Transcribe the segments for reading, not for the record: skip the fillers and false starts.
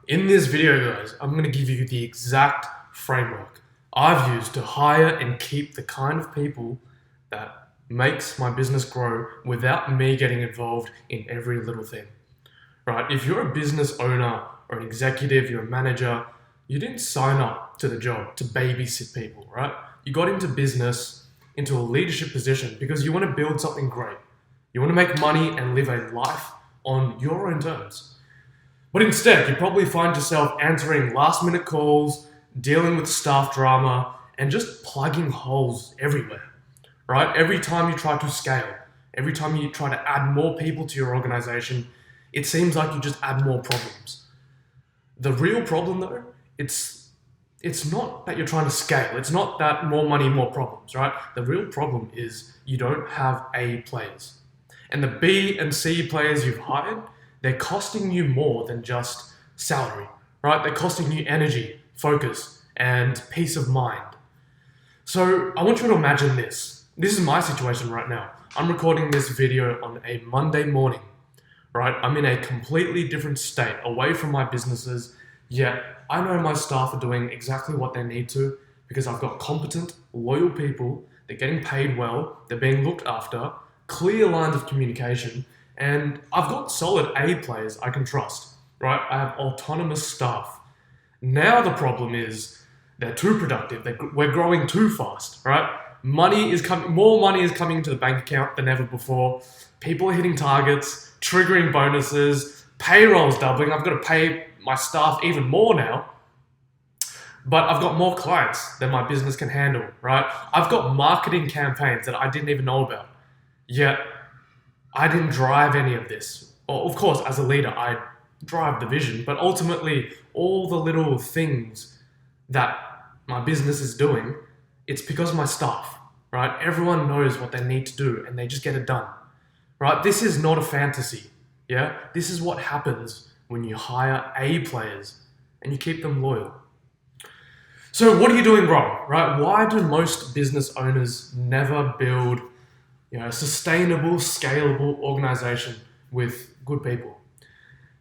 in this video, guys, I'm going to give you the exact framework I've used to hire and keep the kind of people that makes my business grow without me getting involved in every little thing. Right? If you're a business owner or an executive, you're a manager, you didn't sign up to the job to babysit people, right? You got into business, into a leadership position because you want to build something great. You want to make money and live a life on your own terms. But instead, you probably find yourself answering last minute calls, dealing with staff drama, and just plugging holes everywhere, right? Every time you try to scale, every time you try to add more people to your organization, it seems like you just add more problems. The real problem though, it's not that you're trying to scale. It's not that more money, more problems, right? The real problem is you don't have A players. And the B and C players you've hired, they're costing you more than just salary, right? They're costing you energy, focus, and peace of mind. So I want you to imagine this. This is my situation right now. I'm recording this video on a Monday morning, right? I'm in a completely different state, away from my businesses, yet I know my staff are doing exactly what they need to because I've got competent, loyal people, they're getting paid well, they're being looked after, clear lines of communication, and I've got solid A players I can trust, right? I have autonomous staff. Now the problem is they're too productive. We're growing too fast, right? More money is coming into the bank account than ever before. People are hitting targets, triggering bonuses, payroll's doubling. I've got to pay my staff even more now. But I've got more clients than my business can handle, right? I've got marketing campaigns that I didn't even know about. Yet I didn't drive any of this. Well, of course, as a leader, I drive the vision, but ultimately, all the little things that my business is doing, it's because of my staff, right? Everyone knows what they need to do and they just get it done, right? This is not a fantasy, yeah? This is what happens when you hire A players and you keep them loyal. So what are you doing wrong, right? Why do most business owners never build a sustainable, scalable organization with good people?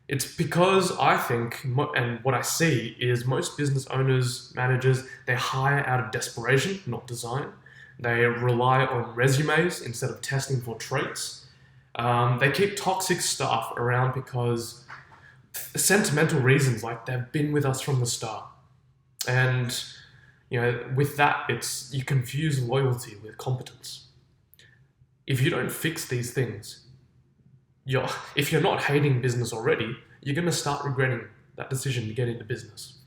It's because I think, and what I see is most business owners, managers, they hire out of desperation, not design. They rely on resumes instead of testing for traits. They keep toxic staff around because sentimental reasons, like they've been with us from the start. And with that, you confuse loyalty with competence. If you don't fix these things, if you're not hating business already, you're going to start regretting that decision to get into business.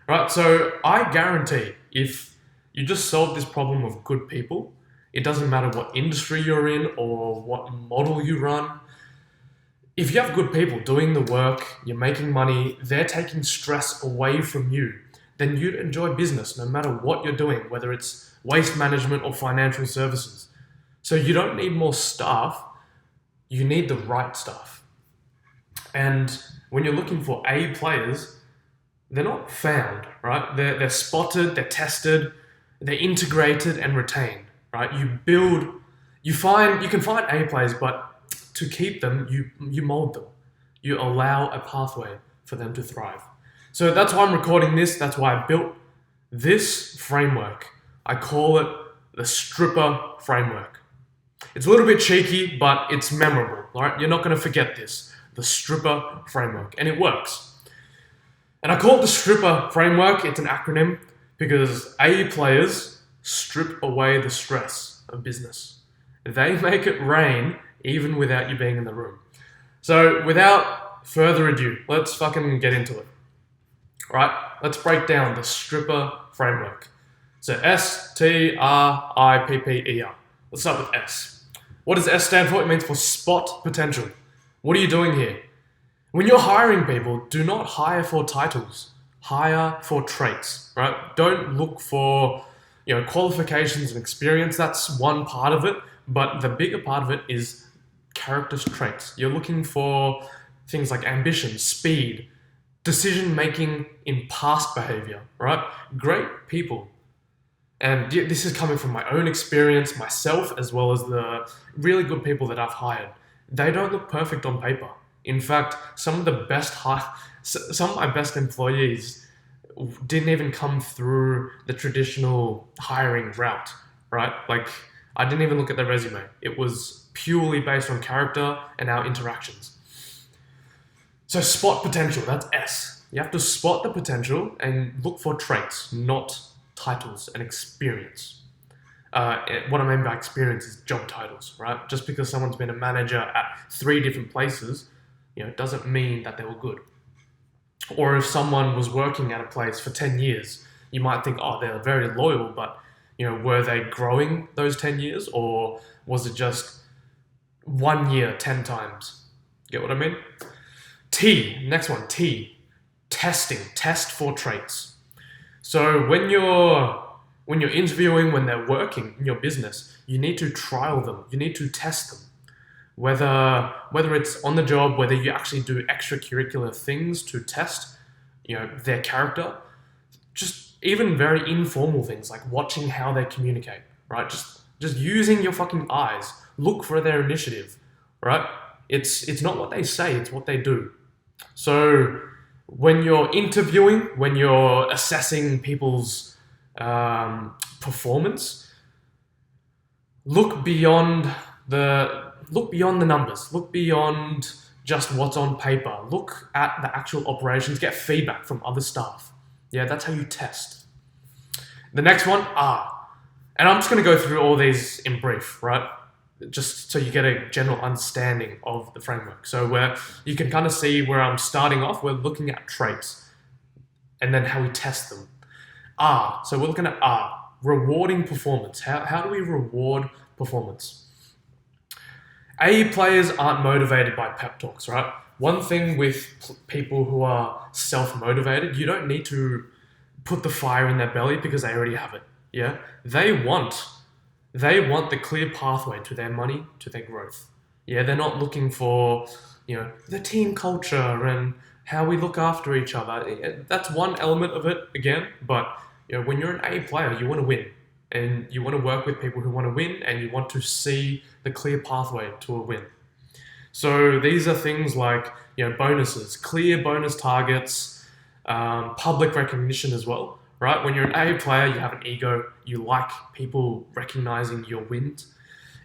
Right? So I guarantee if you just solve this problem of good people, it doesn't matter what industry you're in or what model you run. If you have good people doing the work, you're making money, they're taking stress away from you, then you'd enjoy business no matter what you're doing, whether it's waste management or financial services. So you don't need more staff, you need the right staff. And when you're looking for A players, they're not found, right? They're spotted, they're tested, they're integrated and retained, right? You can find A players, but to keep them, you mold them. You allow a pathway for them to thrive. So that's why I'm recording this. That's why I built this framework. I call it the stripper framework. It's a little bit cheeky, but it's memorable, all right? You're not going to forget this, the stripper framework, and it works. And I call it the stripper framework. It's an acronym because A players strip away the stress of business. They make it rain even without you being in the room. So without further ado, let's fucking get into it. All right, let's break down the stripper framework. So STRIPPER. Let's start with S. What does S stand for? It means for spot potential. What are you doing here? When you're hiring people, do not hire for titles. Hire for traits, right? Don't look for qualifications and experience. That's one part of it, but the bigger part of it is character traits. You're looking for things like ambition, speed, decision making in past behavior, right? Great people. And this is coming from my own experience, myself, as well as the really good people that I've hired. They don't look perfect on paper. In fact, some of the best some of my best employees didn't even come through the traditional hiring route, right? Like, I didn't even look at their resume. It was purely based on character and our interactions. So spot potential, that's S. You have to spot the potential and look for traits, not titles and experience. What I mean by experience is job titles, right? Just because someone's been a manager at 3 different places, doesn't mean that they were good. Or if someone was working at a place for 10 years, you might think, oh, they're very loyal, but were they growing those 10 years, or was it just 1 year 10 times? Get what I mean? T, next one, T, testing, test for traits. So when you're interviewing, when they're working in your business, you need to trial them, you need to test them. Whether it's on the job, whether you actually do extracurricular things to test, their character, just even very informal things like watching how they communicate, right? Just using your fucking eyes, look for their initiative, right? It's not what they say, it's what they do. So when you're interviewing, when you're assessing people's performance, look beyond the numbers, look beyond just what's on paper, look at the actual operations, get feedback from other staff. Yeah, that's how you test. The next one, R. And I'm just going to go through all these in brief, right? Just so you get a general understanding of the framework. So where you can kind of see where I'm starting off, we're looking at traits and then how we test them. R, so we're looking at R, rewarding performance. How do we reward performance? A players aren't motivated by pep talks, right? One thing with people who are self-motivated, you don't need to put the fire in their belly because they already have it. Yeah, they want the clear pathway to their money, to their growth. Yeah, they're not looking for the team culture and how we look after each other. That's one element of it again, but when you're an A player, you want to win. And you want to work with people who want to win, and you want to see the clear pathway to a win. So these are things like bonuses, clear bonus targets, public recognition as well, right? When you're an A player, you have an ego. You like people recognizing your wins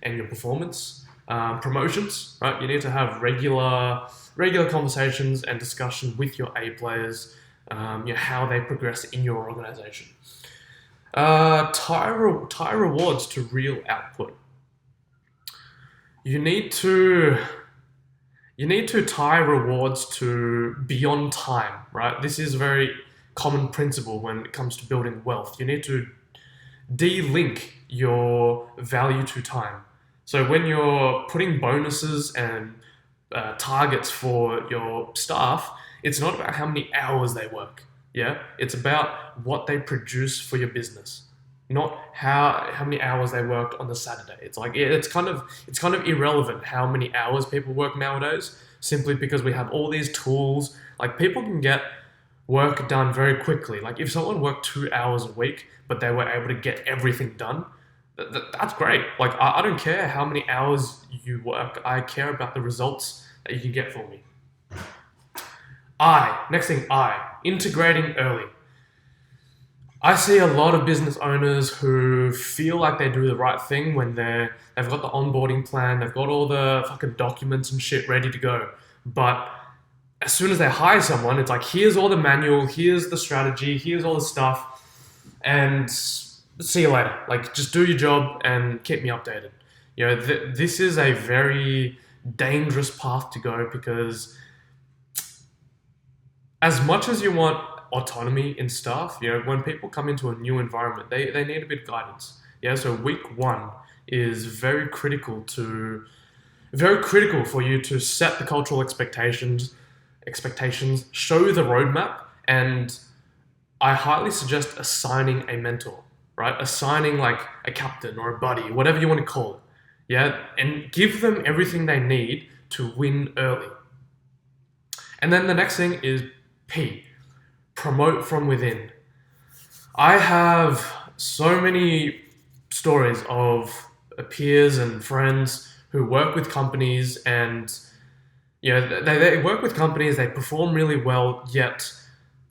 and your performance. Promotions, right? You need to have regular conversations and discussion with your A players, how they progress in your organization. Tie rewards to real output. You need to tie rewards to beyond time, right? This is a very common principle when it comes to building wealth. You need to de-link your value to time. So when you're putting bonuses and targets for your staff, it's not about how many hours they work. Yeah, it's about what they produce for your business, not how many hours they worked on the Saturday. It's like it's kind of irrelevant how many hours people work nowadays, simply because we have all these tools. Like, people can get work done very quickly. Like, if someone worked 2 hours a week, but they were able to get everything done, that's great. Like, I don't care how many hours you work. I care about the results that you can get for me. Next thing, integrating early. I see a lot of business owners who feel like they do the right thing when they've got the onboarding plan, they've got all the fucking documents and shit ready to go. But as soon as they hire someone, it's like, here's all the manual, here's the strategy, here's all the stuff, and see you later. Like, just do your job and keep me updated. This is a very dangerous path to go, because as much as you want autonomy in staff, when people come into a new environment, they need a bit of guidance. So week 1 is very critical for you to set the cultural expectations, show the roadmap, and I highly suggest assigning a mentor, right? Assigning like a captain or a buddy, whatever you want to call it. And give them everything they need to win early. And then the next thing is P, promote from within. I have so many stories of peers and friends who work with companies, and They work with companies, they perform really well, yet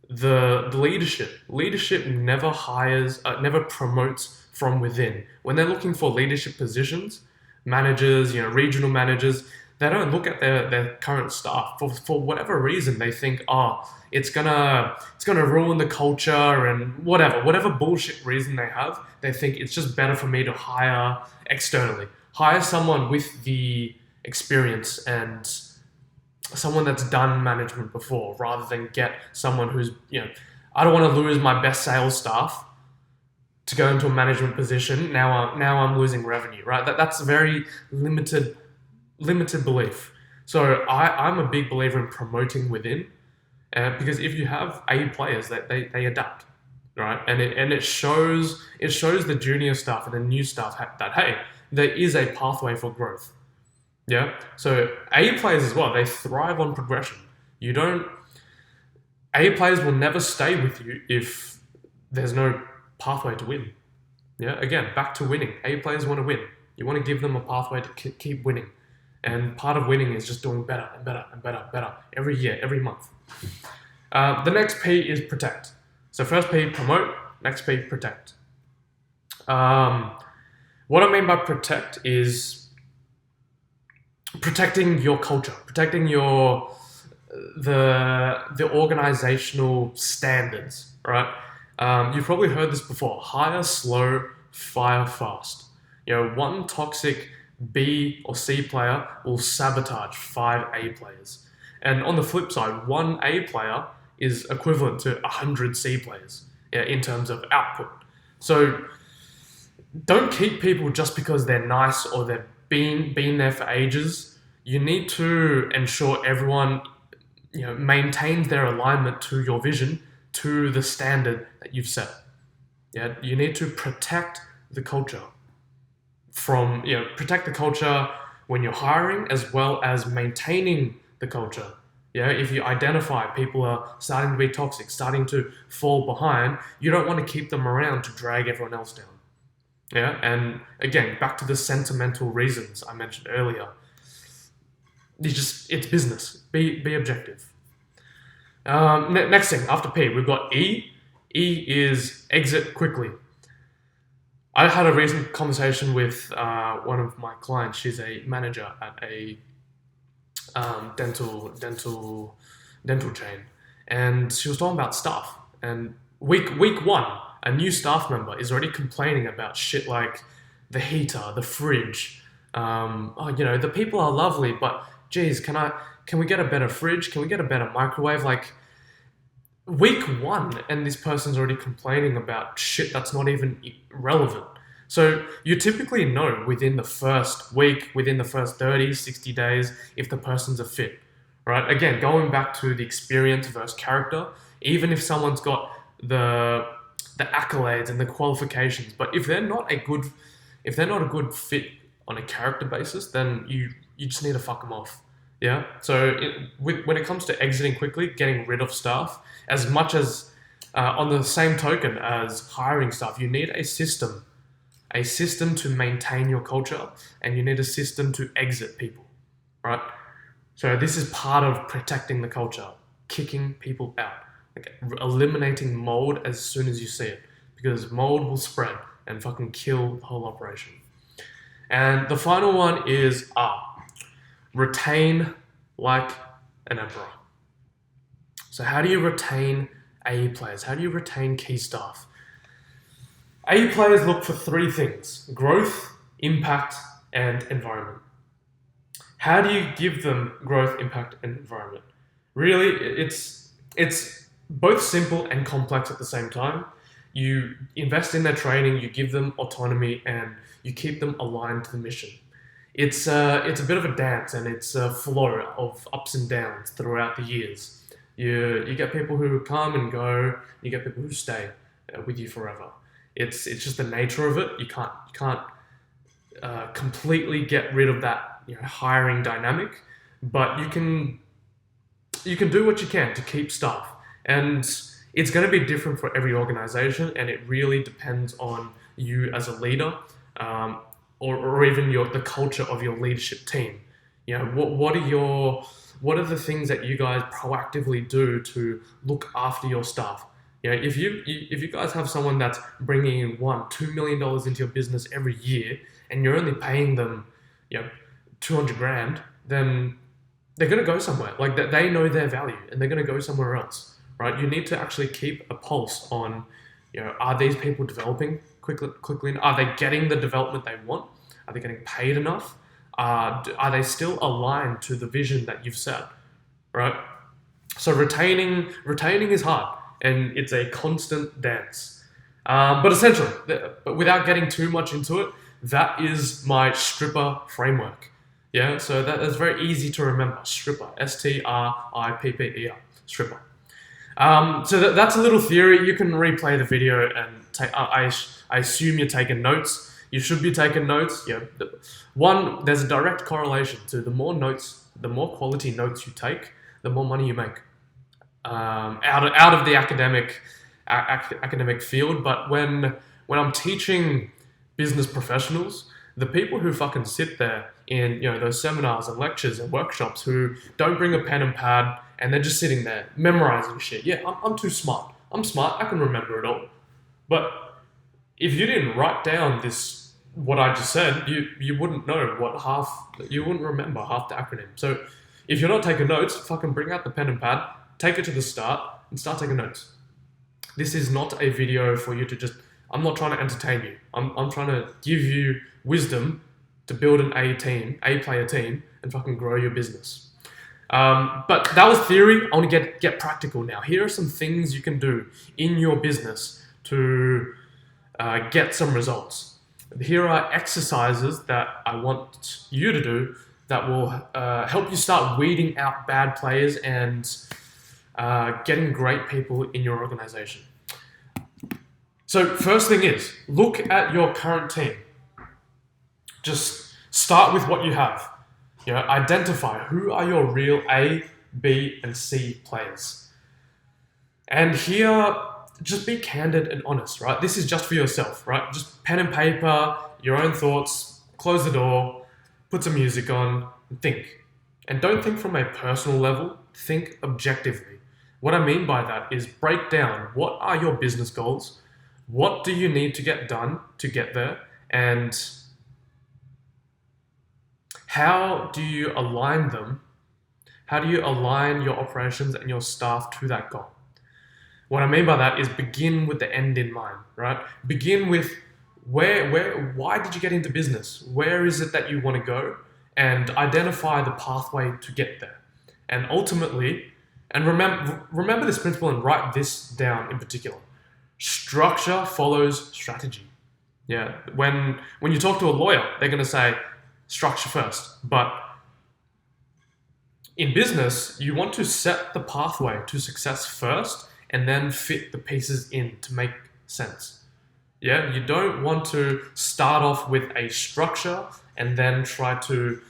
the leadership never promotes from within. When they're looking for leadership positions, managers, regional managers, they don't look at their current staff for whatever reason. They think, oh, it's gonna ruin the culture and whatever bullshit reason they have. They think it's just better for me to hire someone with the experience and someone that's done management before, rather than get someone who's, I don't want to lose my best sales staff to go into a management position. Now I'm losing revenue, right? That's a very limited belief. So I'm a big believer in promoting within, because if you have A players, that they adapt, right? And it shows the junior staff and the new staff that, hey, there is a pathway for growth. Yeah. So A players as well, they thrive on progression. You don't A players will never stay with you if there's no pathway to win. Yeah. Again, back to winning. A players want to win. You want to give them a pathway to keep winning. And part of winning is just doing better and better and better and better every year, every month. The next P is protect. So first P, promote. Next P, protect. What I mean by protect is protecting your culture, protecting the organizational standards, right? You've probably heard this before: hire slow, fire fast. One toxic B or C player will sabotage 5 A players, and on the flip side, 1 A player is equivalent to 100 C players, in terms of output. So don't keep people just because they're nice or they've been there for ages. You need to ensure everyone maintains their alignment to your vision, to the standard that you've set. Yeah, you need to protect the culture protect the culture when you're hiring, as well as maintaining the culture. If you identify people are starting to be toxic, starting to fall behind, you don't want to keep them around to drag everyone else down. And again, back to the sentimental reasons I mentioned earlier. It's business. Be objective. Next thing, after P, we've got E. E is exit quickly. I had a recent conversation with one of my clients. She's a manager at a dental chain, and she was talking about staff. And week one, a new staff member is already complaining about shit like the heater, the fridge. The people are lovely, but geez, can we get a better fridge? Can we get a better microwave? Like, week one, and this person's already complaining about shit that's not even relevant. So you typically know within the first week, within the first 30, 60 days, if the person's a fit, right? Again, going back to the experience versus character, even if someone's got the accolades and the qualifications, but if they're not a good fit on a character basis, then you just need to fuck them off. Yeah. So when it comes to exiting quickly, getting rid of staff, as much as on the same token as hiring staff, you need a system to maintain your culture, and you need a system to exit people, right? So this is part of protecting the culture, kicking people out, eliminating mold as soon as you see it, because mold will spread and fucking kill the whole operation. And the final one is R. Retain like an emperor. So how do you retain A players? How do you retain key staff? A players look for 3 things: growth, impact, and environment. How do you give them growth, impact, and environment? Really, it's both simple and complex at the same time. You invest in their training, you give them autonomy, and you keep them aligned to the mission. It's a bit of a dance, and it's a flow of ups and downs throughout the years. You get people who come and go. You get people who stay with you forever. It's just the nature of it. You can't completely get rid of that hiring dynamic, but you can do what you can to keep staff, and it's going to be different for every organization, and it really depends on you as a leader, or even the culture of your leadership team. You know, what are the things that you guys proactively do to look after your staff? You know, if you guys have someone that's bringing in $1-2 million into your business every year, and you're only paying them, 200 grand, then they're going to go somewhere. Like they know their value, and they're going to go somewhere else, right? You need to actually keep a pulse on, are these people developing quickly? Are they getting the development they want? Are they getting paid enough? Are they still aligned to the vision that you've set, right? So retaining is hard, and it's a constant dance. But essentially, but without getting too much into it, that is my stripper framework. Yeah, so that's very easy to remember. Stripper, STRIPPER, stripper. So that's a little theory. You can replay the video and take. I assume you're taking notes. You should be taking notes. Yeah. There's a direct correlation to the more quality notes you take, the more money you make. Out of the academic field, but when I'm teaching business professionals, the people who fucking sit there in those seminars and lectures and workshops who don't bring a pen and pad and they're just sitting there memorizing shit. Yeah, I'm too smart. I'm smart. I can remember it all. But if you didn't write down what I just said, you wouldn't know you wouldn't remember half the acronym. So if you're not taking notes, fucking bring out the pen and pad, take it to the start, and start taking notes. This is not a video for you to just. I'm not trying to entertain you. I'm trying to give you wisdom to build an A player team, and fucking grow your business. But that was theory. I want to get practical now. Here are some things you can do in your business to get some results. Here are exercises that I want you to do that will help you start weeding out bad players and getting great people in your organization. So first thing is, look at your current team. Just start with what you have. Identify who are your real A, B, and C players. And here, just be candid and honest, right? This is just for yourself, right? Just pen and paper, your own thoughts, close the door, put some music on, and think. And don't think from a personal level, think objectively. What I mean by that is break down what are your business goals, what do you need to get done to get there, and how do you align them? How do you align your operations and your staff to that goal? What I mean by that is begin with the end in mind, right? Begin with why did you get into business? Where is it that you want to go? And identify the pathway to get there. And ultimately, and remember this principle and write this down in particular. Structure follows strategy. Yeah, when you talk to a lawyer, they're going to say structure first. But in business, you want to set the pathway to success first and then fit the pieces in to make sense. Yeah, you don't want to start off with a structure and then try to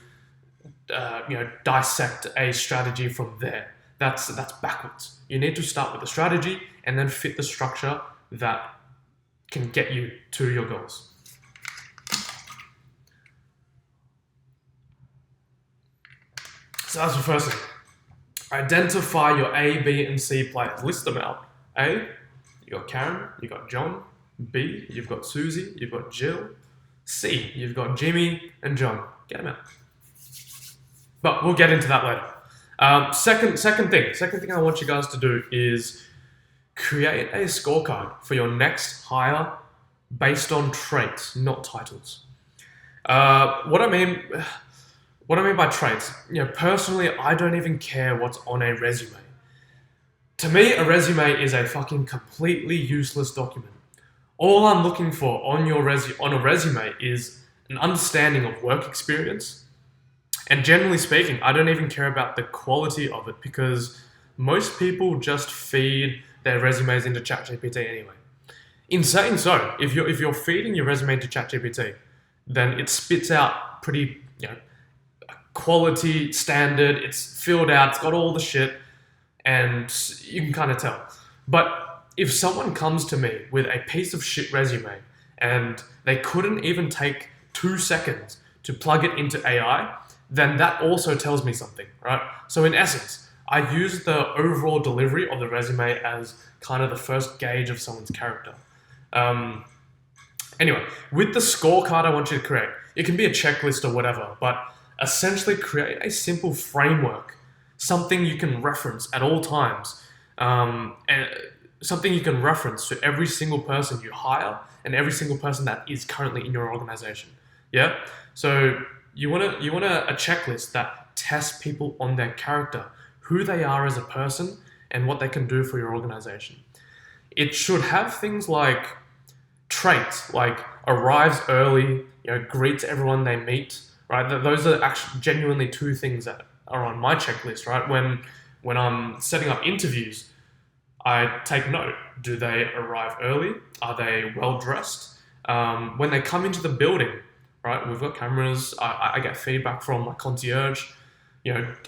dissect a strategy from there. That's backwards. You need to start with the strategy and then fit the structure that can get you to your goals. So that's the first thing. Identify your A, B, and C players. List them out. A, you got Karen, you got John. B, you've got Susie, you've got Jill. C, you've got Jimmy and John. Get them out. But we'll get into that later. Second thing I want you guys to do is create a scorecard for your next hire based on traits, not titles. What I mean by traits, personally, I don't even care what's on a resume. To me, a resume is a fucking completely useless document. All I'm looking for on a resume is an understanding of work experience. And generally speaking, I don't even care about the quality of it because most people just feed their resumes into ChatGPT anyway. In saying so, if you're feeding your resume into ChatGPT, then it spits out pretty, quality standard. It's filled out. It's got all the shit, and you can kind of tell. But if someone comes to me with a piece of shit resume and they couldn't even take 2 seconds to plug it into AI, then that also tells me something, right? So in essence, I use the overall delivery of the resume as kind of the first gauge of someone's character. Um, Anyway, with the scorecard I want you to create, it can be a checklist or whatever, but essentially create a simple framework, something you can reference at all times, and something you can reference to every single person you hire and every single person that is currently in your organization. Yeah. So you want a checklist that tests people on their character, who they are as a person, and what they can do for your organization. It should have things like traits like arrives early, greets everyone they meet, right? Those are actually genuinely two things that are on my checklist, right? When I'm setting up interviews, I take note. Do they arrive early? Are they well dressed? When they come into the building, right? We've got cameras. I get feedback from my concierge.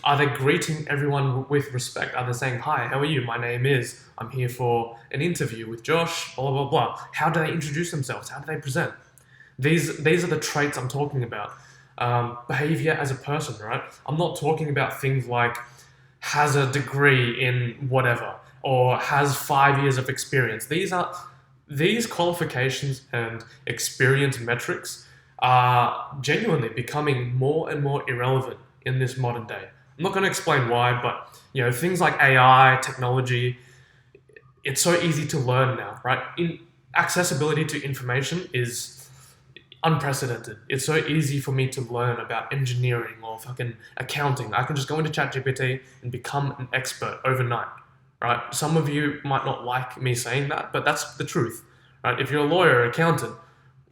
Are they greeting everyone with respect? Are they saying, "Hi, how are you? My name is. I'm here for an interview with Josh." Blah blah blah. How do they introduce themselves? How do they present? These are the traits I'm talking about. Behavior as a person, right? I'm not talking about things like has a degree in whatever or has 5 years of experience. These qualifications and experience metrics are genuinely becoming more and more irrelevant in this modern day. I'm not going to explain why, but things like AI, technology, it's so easy to learn now, right? Accessibility to information is unprecedented. It's so easy for me to learn about engineering or fucking accounting. I can just go into ChatGPT and become an expert overnight, right? Some of you might not like me saying that, but that's the truth, right? If you're a lawyer or accountant,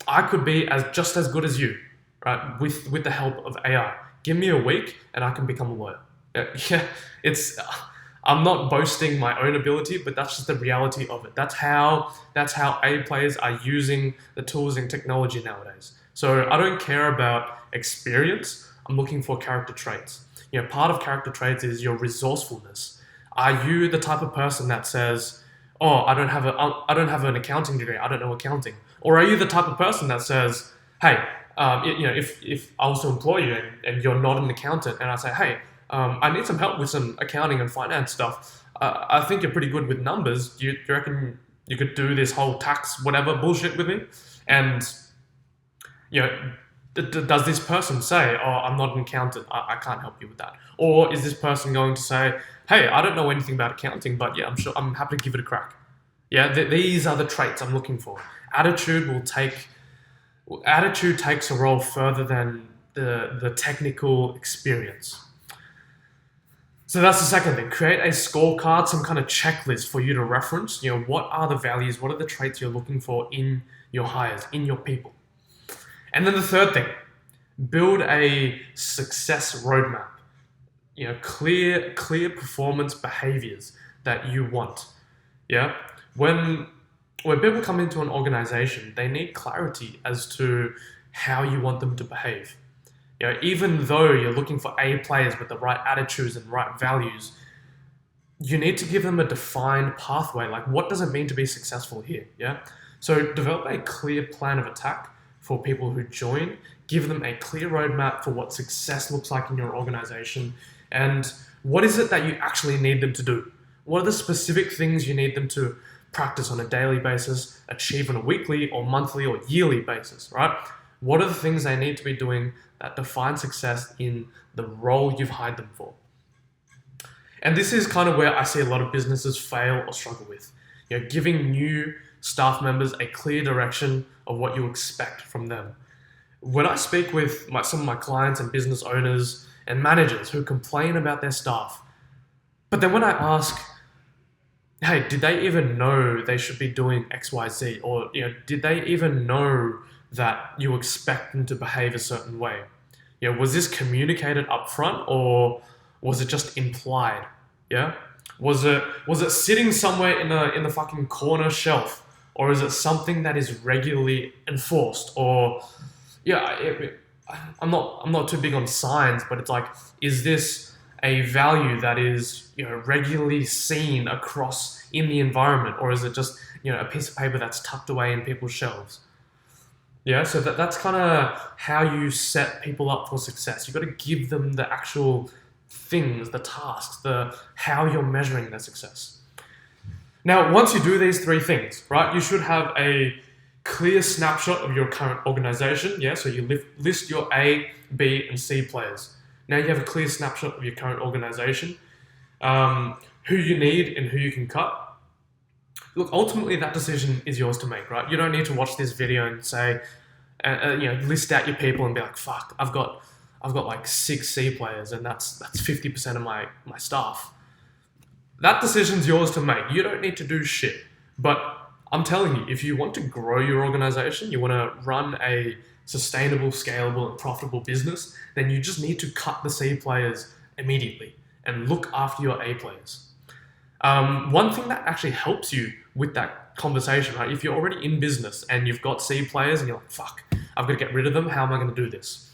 I could be just as good as you, right? With the help of AI. Give me a week and I can become a lawyer. Yeah, it's. I'm not boasting my own ability, but that's just the reality of it. That's how A players are using the tools and technology nowadays. So I don't care about experience. I'm looking for character traits. Part of character traits is your resourcefulness. Are you the type of person that says, "Oh, I don't have an accounting degree. I don't know accounting," or are you the type of person that says, "Hey, if I was to employ you and you're not an accountant, and I say, hey, I need some help with some accounting and finance stuff. I think you're pretty good with numbers. Do you reckon you could do this whole tax whatever bullshit with me?" And does this person say, "Oh, I'm not an accountant. I can't help you with that," or is this person going to say, "Hey, I don't know anything about accounting, but yeah, I'm happy to give it a crack." Yeah, these are the traits I'm looking for. Attitude takes a role further than the technical experience. So that's the second thing. Create a scorecard, some kind of checklist for you to reference. What are the values, what are the traits you're looking for in your hires, in your people? And then the third thing, build a success roadmap. Clear performance behaviors that you want. Yeah? When people come into an organization, they need clarity as to how you want them to behave. Even though you're looking for A players with the right attitudes and right values, you need to give them a defined pathway. Like, what does it mean to be successful here? Yeah. So develop a clear plan of attack for people who join. Give them a clear roadmap for what success looks like in your organization, and what is it that you actually need them to do. What are the specific things you need them to practice on a daily basis, achieve on a weekly or monthly or yearly basis, right? What are the things they need to be doing that define success in the role you've hired them for? And this is kind of where I see a lot of businesses fail or struggle with. Giving new staff members a clear direction of what you expect from them. When I speak with some of my clients and business owners and managers who complain about their staff, but then when I ask, hey, did they even know they should be doing X, Y, Z? Or, did they even know that you expect them to behave a certain way? Was this communicated up front, or was it just implied? Yeah? Was it sitting somewhere in the fucking corner shelf? Or is it something that is regularly enforced? Or, I'm not too big on signs, but it's like, is this a value that is regularly seen across in the environment, or is it just a piece of paper that's tucked away in people's shelves? Yeah, so that's kind of how you set people up for success. You've got to give them the actual things, the tasks, the how you're measuring their success. Now, once you do these three things, right, you should have a clear snapshot of your current organization. Yeah, so you list your A, B, and C players. Now you have a clear snapshot of your current organization, who you need and who you can cut. Look, ultimately that decision is yours to make, right? You don't need to watch this video and say, list out your people and be like, fuck, I've got like 6 C players and that's 50% of my staff. That decision's yours to make. You don't need to do shit. But I'm telling you, if you want to grow your organization, you want to run a sustainable, scalable, and profitable business, then you just need to cut the C players immediately and look after your A players. One thing that actually helps you with that conversation, right? If you're already in business and you've got C players and you're like, fuck, I've got to get rid of them. How am I going to do this?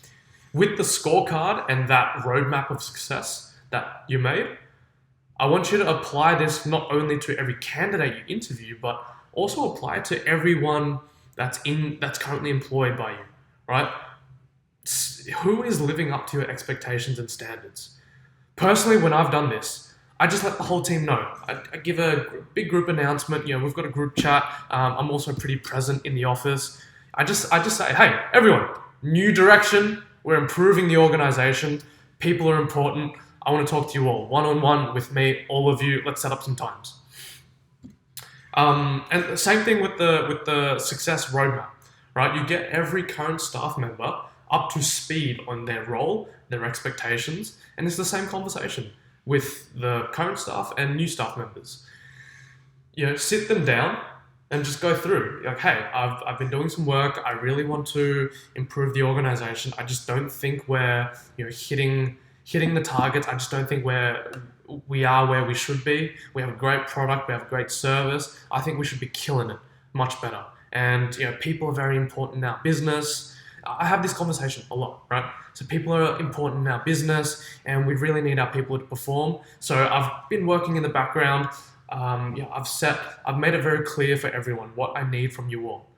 With the scorecard and that roadmap of success that you made, I want you to apply this not only to every candidate you interview, but also apply it to everyone that's currently employed by you, right? Who is living up to your expectations and standards? Personally, when I've done this, I just let the whole team know. I give a big group announcement. We've got a group chat. I'm also pretty present in the office. I just say, hey, everyone, new direction. We're improving the organization. People are important. I want to talk to you all one-on-one with me, all of you. Let's set up some times. And the same thing with the success roadmap, right? You get every current staff member up to speed on their role, their expectations, and it's the same conversation with the current staff and new staff members. Sit them down and just go through. Like, hey, I've been doing some work. I really want to improve the organization. I just don't think we're hitting the targets. I just don't think we are where we should be. We have a great product. We have a great service. I think we should be killing it much better. And people are very important in our business. I have this conversation a lot, right? So people are important in our business, and we really need our people to perform. So I've been working in the background. I've made it very clear for everyone what I need from you all.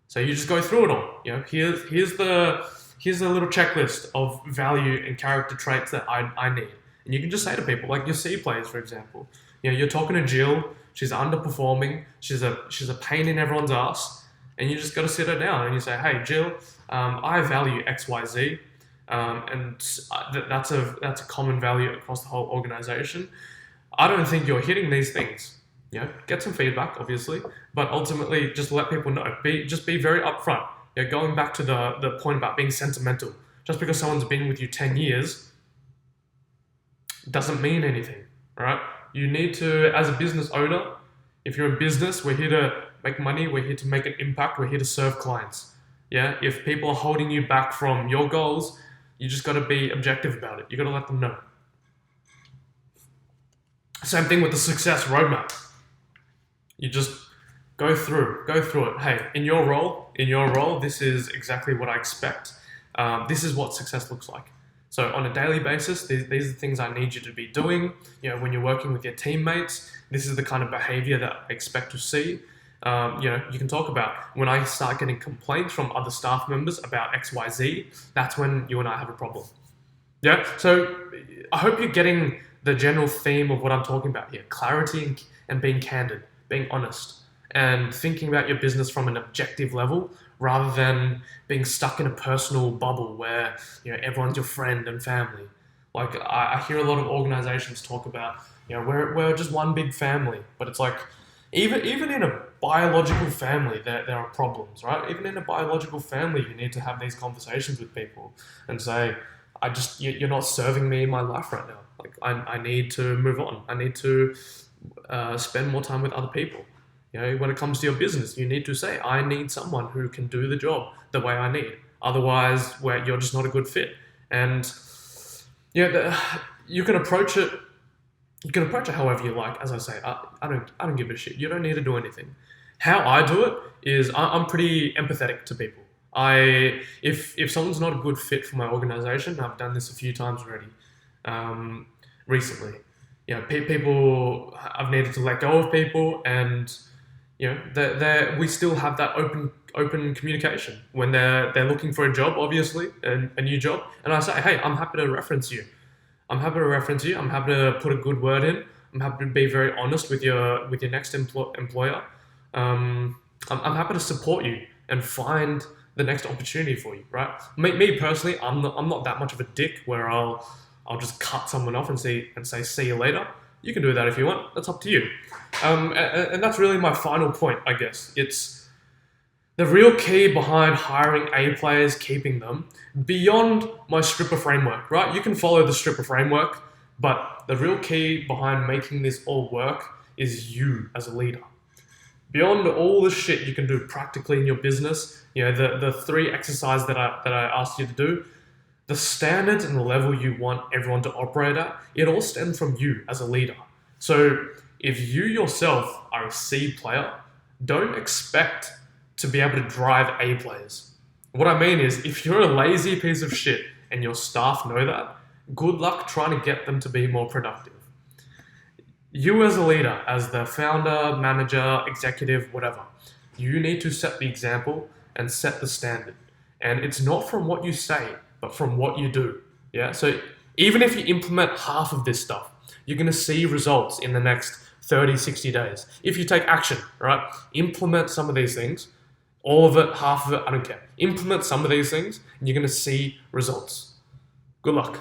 So you just go through it all. Here's the little checklist of value and character traits that I need. And you can just say to people, like your C players, for example, you're talking to Jill, she's underperforming, she's a pain in everyone's ass, and you just got to sit her down and you say, hey, Jill, I value X, Y, Z, and that's a common value across the whole organization. I don't think you're hitting these things. Get some feedback, obviously, but ultimately just let people know. Be very upfront. Going back to the point about being sentimental, just because someone's been with you 10 years doesn't mean anything, right? You need to, as a business owner, if you're a business, we're here to make money, we're here to make an impact, we're here to serve clients. If people are holding you back from your goals, you just got to be objective about it. You got to let them know. Same thing with the success roadmap. You just go through it. Hey, in your role, this is exactly what I expect. This is what success looks like. So on a daily basis, these are the things I need you to be doing. When you're working with your teammates, this is the kind of behavior that I expect to see. You can talk about when I start getting complaints from other staff members about X, Y, Z, that's when you and I have a problem. So I hope you're getting the general theme of what I'm talking about here. Clarity and being candid, being honest, and thinking about your business from an objective level rather than being stuck in a personal bubble where everyone's your friend and family. Like I hear a lot of organizations talk about we're just one big family, but it's like even in a biological family there are problems, right? Even in a biological family you need to have these conversations with people and say, you're not serving me in my life right now. Like I need to move on. I need to spend more time with other people. When it comes to your business, you need to say, I need someone who can do the job the way I need. Otherwise, you're just not a good fit. And you can approach it. You can approach it however you like. As I say, I don't give a shit. You don't need to do anything. How I do it is I'm pretty empathetic to people. If someone's not a good fit for my organization, I've done this a few times already, recently. People, I've needed to let go of people, and We still have that open communication when they're looking for a job, obviously, a new job, and I say, hey, I'm happy to reference you. I'm happy to reference you. I'm happy to put a good word in. I'm happy to be very honest with your next employer. I'm happy to support you and find the next opportunity for you, right? Me personally, I'm not that much of a dick where I'll just cut someone off and say see you later. You can do that if you want. That's up to you. And that's really my final point, I guess. It's the real key behind hiring A players, keeping them, beyond my stripper framework, right? You can follow the stripper framework, but the real key behind making this all work is you as a leader. Beyond all the shit you can do practically in your business, the three exercises that I asked you to do, the standards and the level you want everyone to operate at, it all stems from you as a leader. So if you yourself are a C player, don't expect to be able to drive A players. What I mean is, if you're a lazy piece of shit and your staff know that, good luck trying to get them to be more productive. You as a leader, as the founder, manager, executive, whatever, you need to set the example and set the standard. And it's not from what you say, but from what you do. Yeah. So even if you implement half of this stuff, you're going to see results in the next 30, 60 days. If you take action, right? Implement some of these things, all of it, half of it, I don't care. Implement some of these things, and you're going to see results. Good luck.